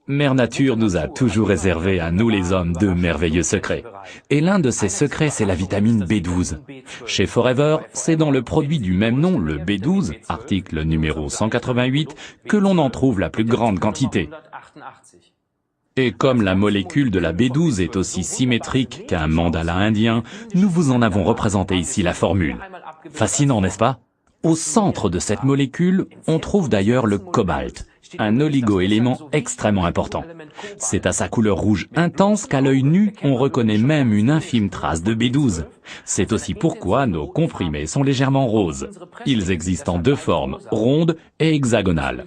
Mère Nature nous a toujours réservé à nous les hommes de merveilleux secrets. Et l'un de ces secrets, c'est la vitamine B12. Chez Forever, c'est dans le produit du même nom, le B12, article numéro 188, que l'on en trouve la plus grande quantité. Et comme la molécule de la B12 est aussi symétrique qu'un mandala indien, nous vous en avons représenté ici la formule. Fascinant, n'est-ce pas? Au centre de cette molécule, on trouve d'ailleurs le cobalt, un oligo-élément extrêmement important. C'est à sa couleur rouge intense qu'à l'œil nu, on reconnaît même une infime trace de B12. C'est aussi pourquoi nos comprimés sont légèrement roses. Ils existent en deux formes, ronde et hexagonale.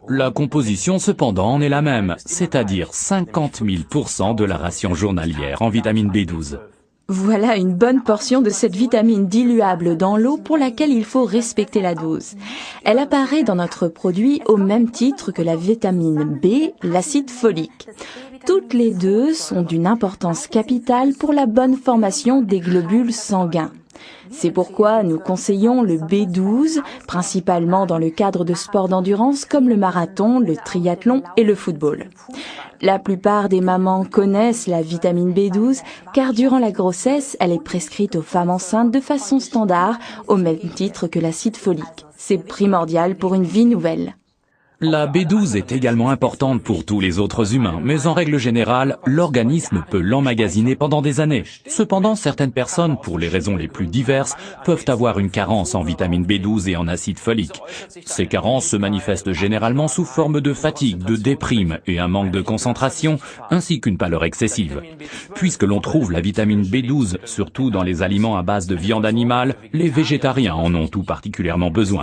La composition cependant en est la même, c'est-à-dire 50 000% de la ration journalière en vitamine B12. Voilà une bonne portion de cette vitamine diluable dans l'eau pour laquelle il faut respecter la dose. Elle apparaît dans notre produit au même titre que la vitamine B, l'acide folique. Toutes les deux sont d'une importance capitale pour la bonne formation des globules sanguins. C'est pourquoi nous conseillons le B12, principalement dans le cadre de sports d'endurance comme le marathon, le triathlon et le football. La plupart des mamans connaissent la vitamine B12 car durant la grossesse, elle est prescrite aux femmes enceintes de façon standard au même titre que l'acide folique. C'est primordial pour une vie nouvelle. La B12 est également importante pour tous les autres humains, mais en règle générale, l'organisme peut l'emmagasiner pendant des années. Cependant, certaines personnes, pour les raisons les plus diverses, peuvent avoir une carence en vitamine B12 et en acide folique. Ces carences se manifestent généralement sous forme de fatigue, de déprime et un manque de concentration, ainsi qu'une pâleur excessive. Puisque l'on trouve la vitamine B12 surtout dans les aliments à base de viande animale, les végétariens en ont tout particulièrement besoin.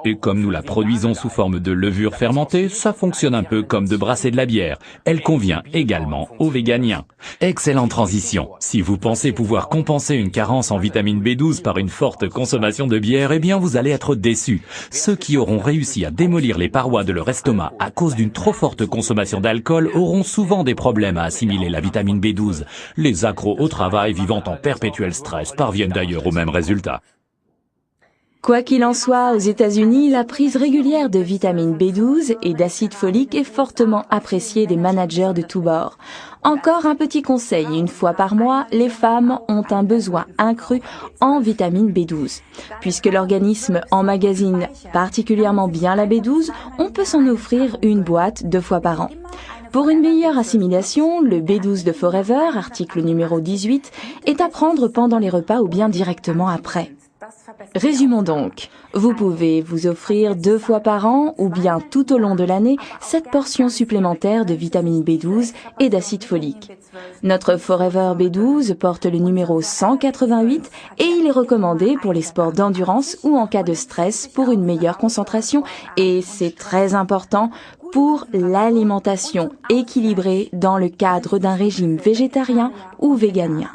Et comme nous la produisons sous forme de levure fermentée, ça fonctionne un peu comme de brasser de la bière. Elle convient également aux véganiens. Excellente transition. Si vous pensez pouvoir compenser une carence en vitamine B12 par une forte consommation de bière, eh bien vous allez être déçus. Ceux qui auront réussi à démolir les parois de leur estomac à cause d'une trop forte consommation d'alcool auront souvent des problèmes à assimiler la vitamine B12. Les accros au travail vivant en perpétuel stress parviennent d'ailleurs au même résultat. Quoi qu'il en soit, aux États-Unis, la prise régulière de vitamine B12 et d'acide folique est fortement appréciée des managers de tous bords. Encore un petit conseil, une fois par mois, les femmes ont un besoin accru en vitamine B12. Puisque l'organisme emmagasine particulièrement bien la B12, on peut s'en offrir une boîte 2 fois par an. Pour une meilleure assimilation, le B12 de Forever, article numéro 18, est à prendre pendant les repas ou bien directement après. Résumons donc. Vous pouvez vous offrir 2 fois par an ou bien tout au long de l'année cette portion supplémentaire de vitamine B12 et d'acide folique. Notre Forever B12 porte le numéro 188 et il est recommandé pour les sports d'endurance ou en cas de stress pour une meilleure concentration et c'est très important pour l'alimentation équilibrée dans le cadre d'un régime végétarien ou véganien.